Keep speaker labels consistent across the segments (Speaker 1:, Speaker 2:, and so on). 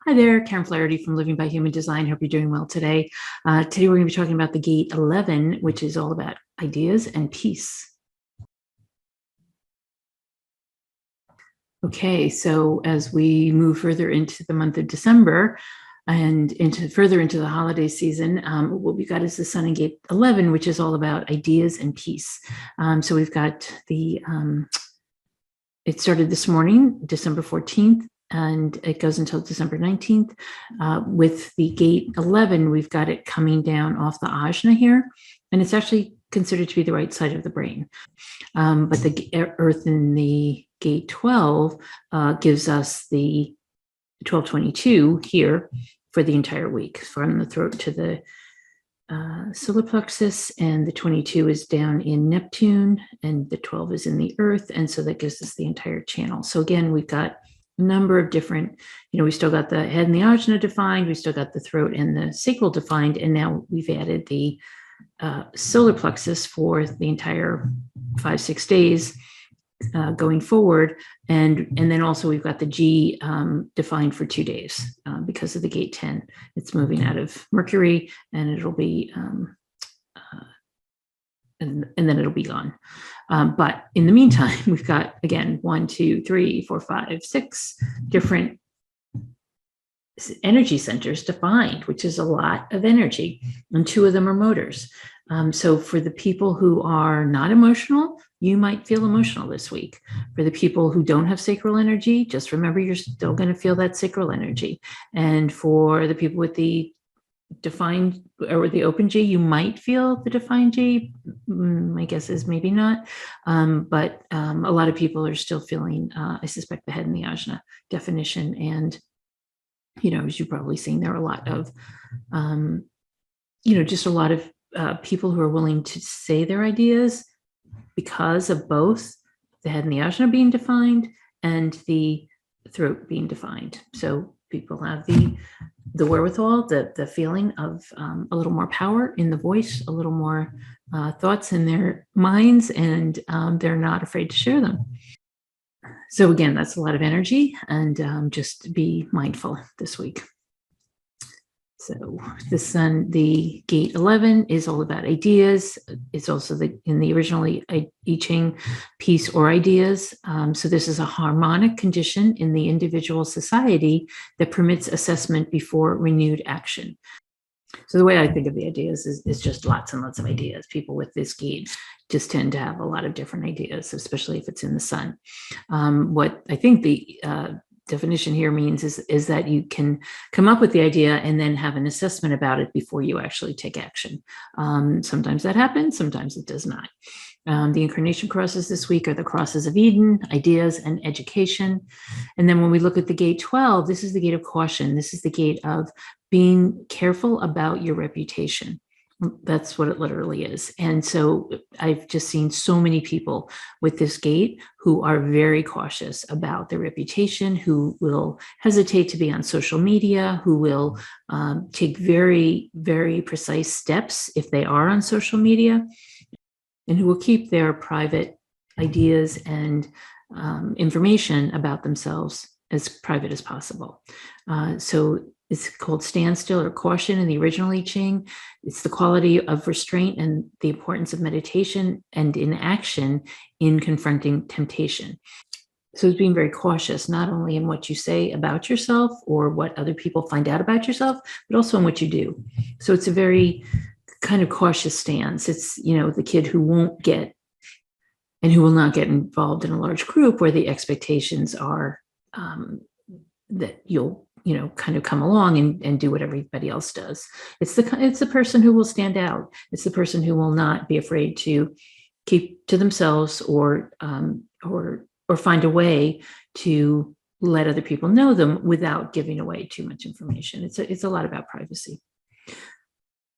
Speaker 1: Hi there, Karen Flaherty from Living by Human Design. Hope you're doing well today. Today we're going to be talking about the gate 11, which is all about ideas and peace. Okay, so as we move further into the month of December and further into the holiday season, what we've got is the Sun in Gate 11, which is all about ideas and peace. So we've got it started this morning, December 14th, and it goes until December 19th. With the gate 11, we've got it coming down off the ajna here, and it's actually considered to be the right side of the brain. But the Earth in the gate 12 gives us the 1222 here for the entire week, from the throat to the solar plexus, and the 22 is down in Neptune, and the 12 is in the Earth, and so that gives us the entire channel. So again, we've got a number of different, we still got the head and the ajna defined, we still got the throat and the sacral defined, and now we've added the solar plexus for the entire 5-6 days going forward, and then also we've got the G defined for 2 days because of the gate 10. It's moving out of Mercury, and it'll be and then it'll be gone. But in the meantime, we've got, again, 1, 2, 3, 4, 5, 6 different energy centers defined, which is a lot of energy, and 2 of them are motors. So for the people who are not emotional, you might feel emotional this week. For the people who don't have sacral energy, just remember you're still going to feel that sacral energy. And for the people with the defined or the open G, you might feel the defined G. My guess is maybe not, but a lot of people are still feeling, I suspect, the head and the ajna definition. And as you've probably seen, there are a lot of just a lot of people who are willing to say their ideas because of both the head and the ajna being defined and the throat being defined. So people have the wherewithal, the feeling of a little more power in the voice, a little more thoughts in their minds, and they're not afraid to share them. So again, that's a lot of energy, and just be mindful this week. So the Sun, the gate 11 is all about ideas. It's also in the original I Ching, peace or ideas. So this is a harmonic condition in the individual society that permits assessment before renewed action. So the way I think of the ideas is just lots and lots of ideas. People with this gate just tend to have a lot of different ideas, especially if it's in the Sun. What I think the definition here means is that you can come up with the idea and then have an assessment about it before you actually take action. Sometimes that happens, sometimes it does not. The incarnation crosses this week are the crosses of Eden, ideas, and education. And then when we look at the gate 12, this is the gate of caution. This is the gate of being careful about your reputation. That's what it literally is. And so I've just seen so many people with this gate who are very cautious about their reputation, who will hesitate to be on social media, who will take very, very precise steps if they are on social media, and who will keep their private ideas and information about themselves as private as possible. So it's called standstill or caution in the original I Ching. It's the quality of restraint and the importance of meditation and inaction in confronting temptation. So it's being very cautious, not only in what you say about yourself or what other people find out about yourself, but also in what you do. So it's a very kind of cautious stance. It's, the kid who won't get and who will not get involved in a large group where the expectations are that you'll kind of come along and do what everybody else does. It's the person who will stand out. It's the person who will not be afraid to keep to themselves or find a way to let other people know them without giving away too much information. It's a lot about privacy.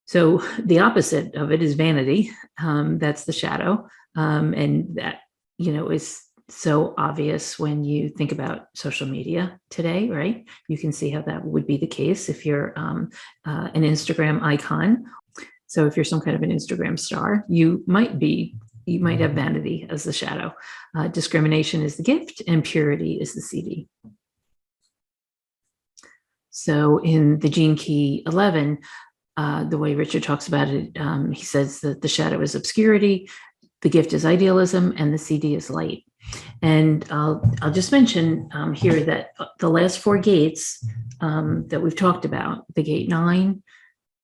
Speaker 1: So the opposite of it is vanity. That's the shadow, and that is so obvious when you think about social media today, right? You can see how that would be the case if you're an Instagram icon. So if you're some kind of an Instagram star, you might have vanity as the shadow. Discrimination is the gift, and purity is the CD. So in the gene key 11, the way Richard talks about it, he says that the shadow is obscurity, the gift is idealism, and the CD is light. And I'll just mention here that the last four gates that we've talked about, the gate 9,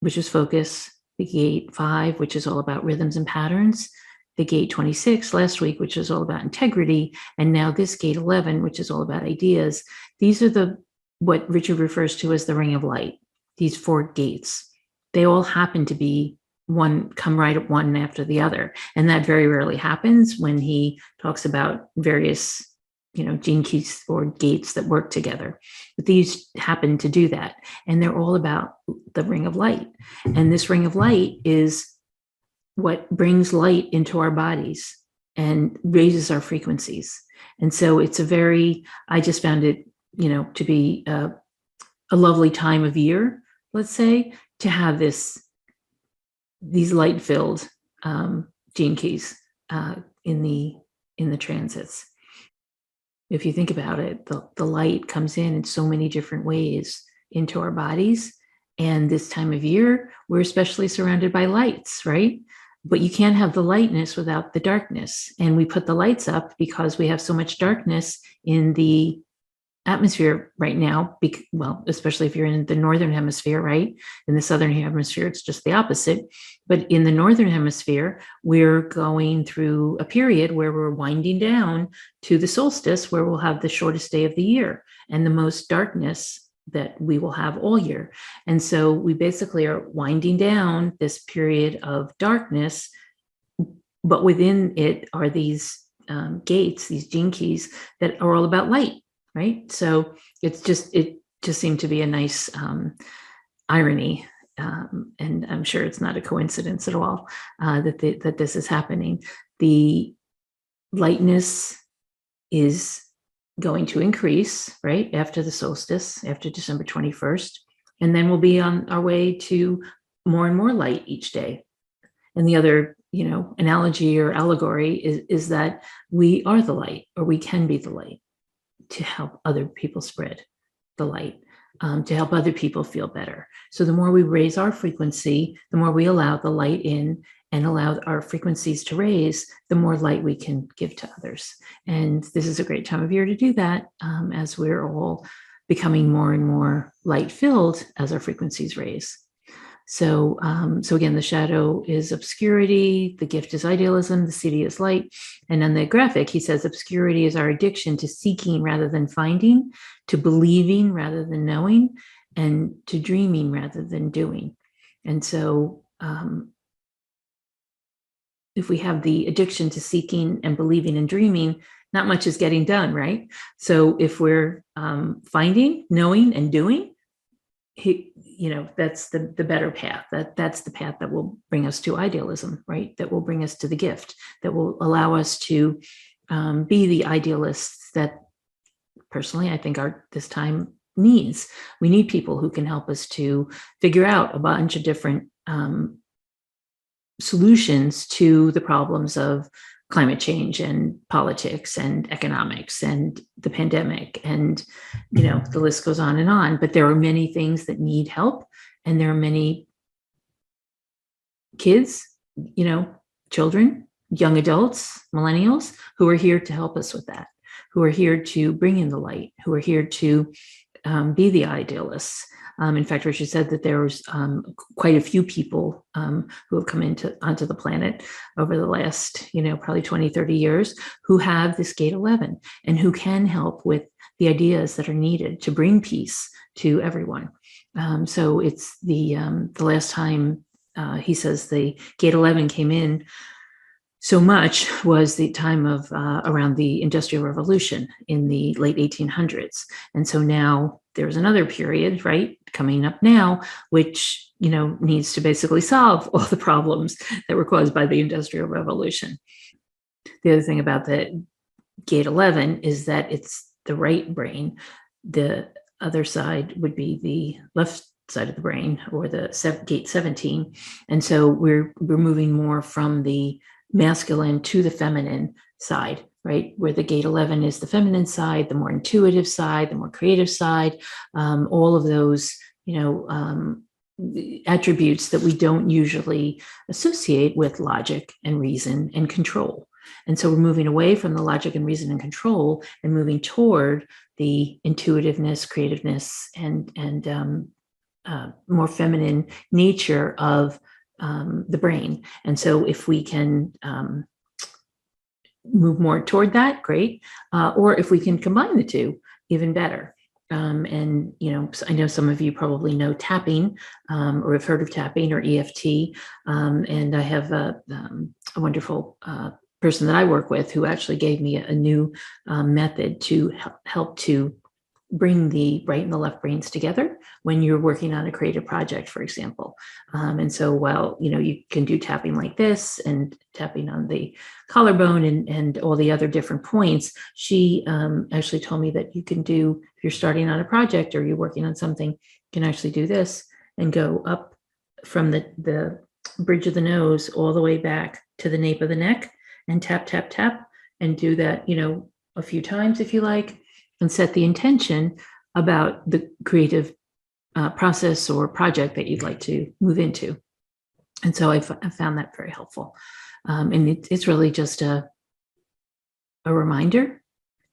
Speaker 1: which is focus, the gate 5, which is all about rhythms and patterns, the gate 26 last week, which is all about integrity, and now this gate 11, which is all about ideas. These are what Richard refers to as the ring of light, these four gates. They all happen to be come right at one after the other. And that very rarely happens when he talks about various, gene keys or gates that work together. But these happen to do that. And they're all about the ring of light. And this ring of light is what brings light into our bodies and raises our frequencies. And so it's I just found it, to be a lovely time of year, let's say, to have these light-filled gene keys in the transits. If you think about it, the light comes in so many different ways into our bodies. And this time of year, we're especially surrounded by lights, right? But you can't have the lightness without the darkness. And we put the lights up because we have so much darkness in the atmosphere right now, especially if you're in the northern hemisphere, right? In the southern hemisphere, it's just the opposite. But in the northern hemisphere, we're going through a period where we're winding down to the solstice, where we'll have the shortest day of the year and the most darkness that we will have all year. And so we basically are winding down this period of darkness, but within it are these gates, these gene keys that are all about light. Right. So it just seemed to be a nice irony. And I'm sure it's not a coincidence at all that this is happening. The lightness is going to increase, right, after the solstice, after December 21st. And then we'll be on our way to more and more light each day. And the other, analogy or allegory is that we are the light, or we can be the light, to help other people spread the light, to help other people feel better. So the more we raise our frequency, the more we allow the light in and allow our frequencies to raise, the more light we can give to others. And this is a great time of year to do that, as we're all becoming more and more light-filled as our frequencies raise. So again, the shadow is obscurity, the gift is idealism, the CD is light. And on the graphic, he says obscurity is our addiction to seeking rather than finding, to believing rather than knowing, and to dreaming rather than doing. And so if we have the addiction to seeking and believing and dreaming, not much is getting done, right? So if we're finding, knowing, and doing, that's the better path. That's the path that will bring us to idealism, right? That will bring us to the gift, that will allow us to be the idealists that personally I think this time needs. We need people who can help us to figure out a bunch of different solutions to the problems of climate change and politics and economics and the pandemic, and the list goes on and on. But there are many things that need help, and there are many kids, children, young adults, millennials, who are here to help us with that, who are here to bring in the light, who are here to be the idealists. In fact, Richard said that there was quite a few people who have come onto the planet over the last, probably 20, 30 years, who have this gate 11 and who can help with the ideas that are needed to bring peace to everyone. So it's the last time he says the gate 11 came in so much was the time of around the Industrial Revolution in the late 1800s. And so now there's another period, right, coming up now, which, needs to basically solve all the problems that were caused by the Industrial Revolution. The other thing about the gate 11 is that it's the right brain. The other side would be the left side of the brain, or the gate 17. And so we're moving more from the masculine to the feminine side, right? Where the gate 11 is the feminine side, the more intuitive side, the more creative side, all of those, attributes that we don't usually associate with logic and reason and control. And so we're moving away from the logic and reason and control and moving toward the intuitiveness, creativeness, and more feminine nature of the brain. And so if we can move more toward that, great. Or if we can combine the two, even better. And I know some of you probably know tapping, or have heard of tapping or EFT. And I have a wonderful person that I work with who actually gave me a new method to help to bring the right and the left brains together when you're working on a creative project, for example. And so while, you can do tapping like this and tapping on the collarbone and all the other different points, she actually told me that you can do, if you're starting on a project or you're working on something, you can actually do this and go up from the bridge of the nose all the way back to the nape of the neck and tap, tap, tap, and do that, a few times if you like, and set the intention about the creative process or project that you'd like to move into. And so I found that very helpful. And it's really just a reminder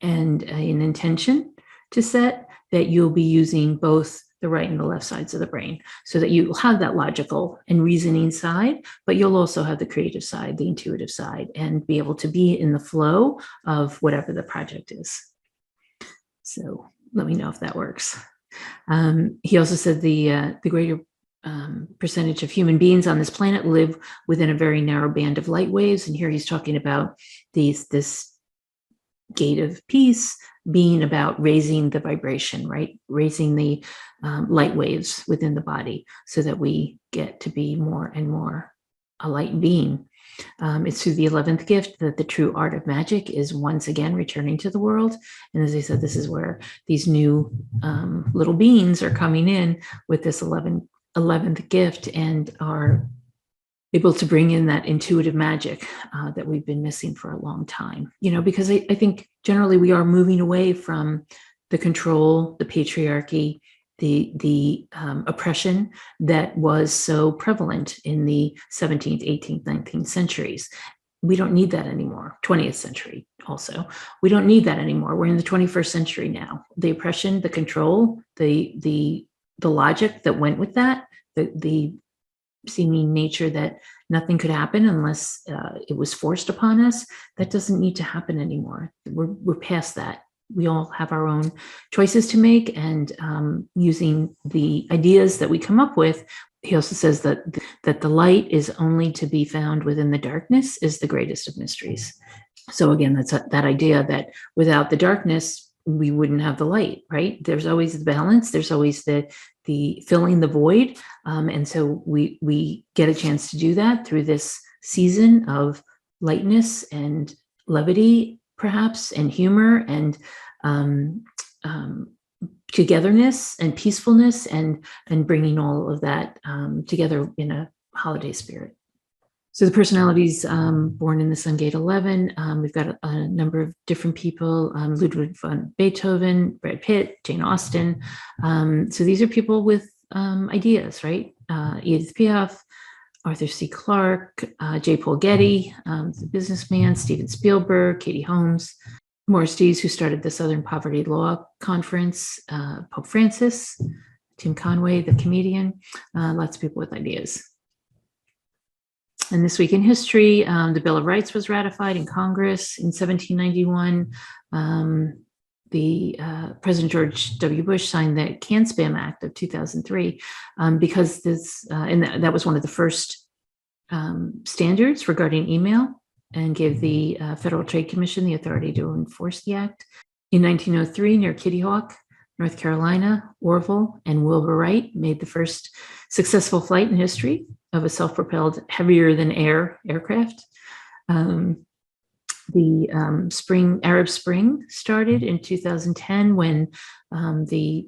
Speaker 1: and an intention to set that you'll be using both the right and the left sides of the brain, so that you'll have that logical and reasoning side, but you'll also have the creative side, the intuitive side, and be able to be in the flow of whatever the project is. So let me know if that works. He also said the greater percentage of human beings on this planet live within a very narrow band of light waves. And here he's talking about this gate of peace being about raising the vibration, right? Raising the light waves within the body so that we get to be more and more a light being. It's through the 11th gift that the true art of magic is once again returning to the world. And as I said, this is where these new little beings are coming in with this 11th gift and are able to bring in that intuitive magic that we've been missing for a long time. Because I think generally we are moving away from the control, the patriarchy, the oppression that was so prevalent in the 17th, 18th, 19th centuries. We don't need that anymore. 20th century also. We don't need that anymore. We're in the 21st century now. The oppression, the control, the logic that went with that, the seeming nature that nothing could happen unless it was forced upon us, that doesn't need to happen anymore. We're past that. We all have our own choices to make, and using the ideas that we come up with. He also says that the light is only to be found within the darkness is the greatest of mysteries. So again, that's that idea that without the darkness, we wouldn't have the light, right? There's always the balance. There's always the filling the void. And so we get a chance to do that through this season of lightness and levity, perhaps, and humor and togetherness and peacefulness and bringing all of that together in a holiday spirit. So the personalities born in the Sun Gate 11, we've got a number of different people, Ludwig von Beethoven, Brad Pitt, Jane Austen. So these are people with ideas, right? Edith Piaf, Arthur C. Clarke, J. Paul Getty, the businessman, Steven Spielberg, Katie Holmes, Morris Dees, who started the Southern Poverty Law Conference, Pope Francis, Tim Conway, the comedian, lots of people with ideas. And this week in history, the Bill of Rights was ratified in Congress in 1791. President George W. Bush signed the Can-Spam Act of 2003 because this, and that was one of the first standards regarding email, and gave the Federal Trade Commission the authority to enforce the act. In 1903, near Kitty Hawk, North Carolina, Orville and Wilbur Wright made the first successful flight in history of a self-propelled heavier-than-air aircraft. The Arab Spring started in 2010 when the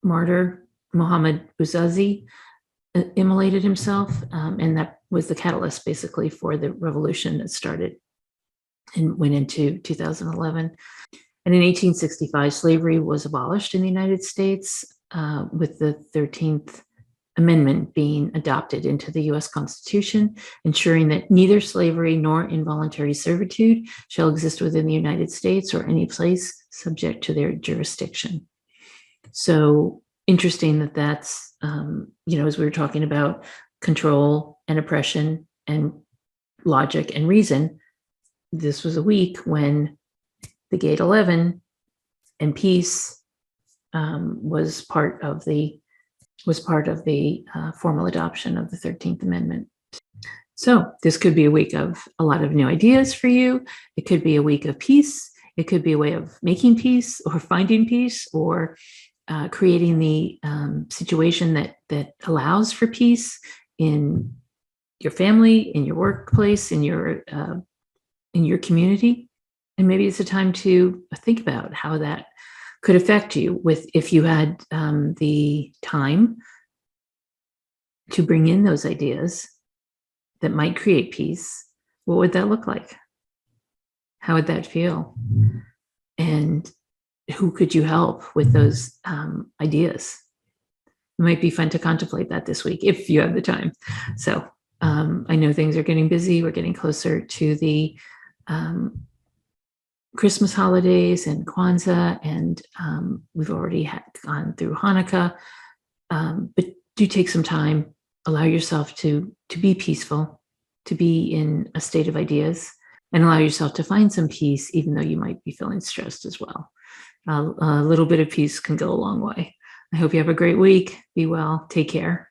Speaker 1: martyr Mohammad Bouazizi immolated himself, and that was the catalyst basically for the revolution that started and went into 2011. And in 1865, slavery was abolished in the United States, with the 13th Amendment being adopted into the US Constitution, ensuring that neither slavery nor involuntary servitude shall exist within the United States or any place subject to their jurisdiction. So interesting that that's, as we were talking about control and oppression and logic and reason, this was a week when the Gate 11 and peace was part of the formal adoption of the 13th Amendment. So this could be a week of a lot of new ideas for you. It could be a week of peace. It could be a way of making peace or finding peace or creating the situation that allows for peace in your family, in your workplace, in your community. And maybe it's a time to think about how that could affect you if you had the time to bring in those ideas that might create peace. What would that look like? How would that feel? And who could you help with those ideas? It might be fun to contemplate that this week if you have the time. So I know things are getting busy. We're getting closer to the Christmas holidays and Kwanzaa, and we've already gone through Hanukkah. But do take some time, allow yourself to be peaceful, to be in a state of ideas, and allow yourself to find some peace, even though you might be feeling stressed as well. A little bit of peace can go a long way. I hope you have a great week. Be well. Take care.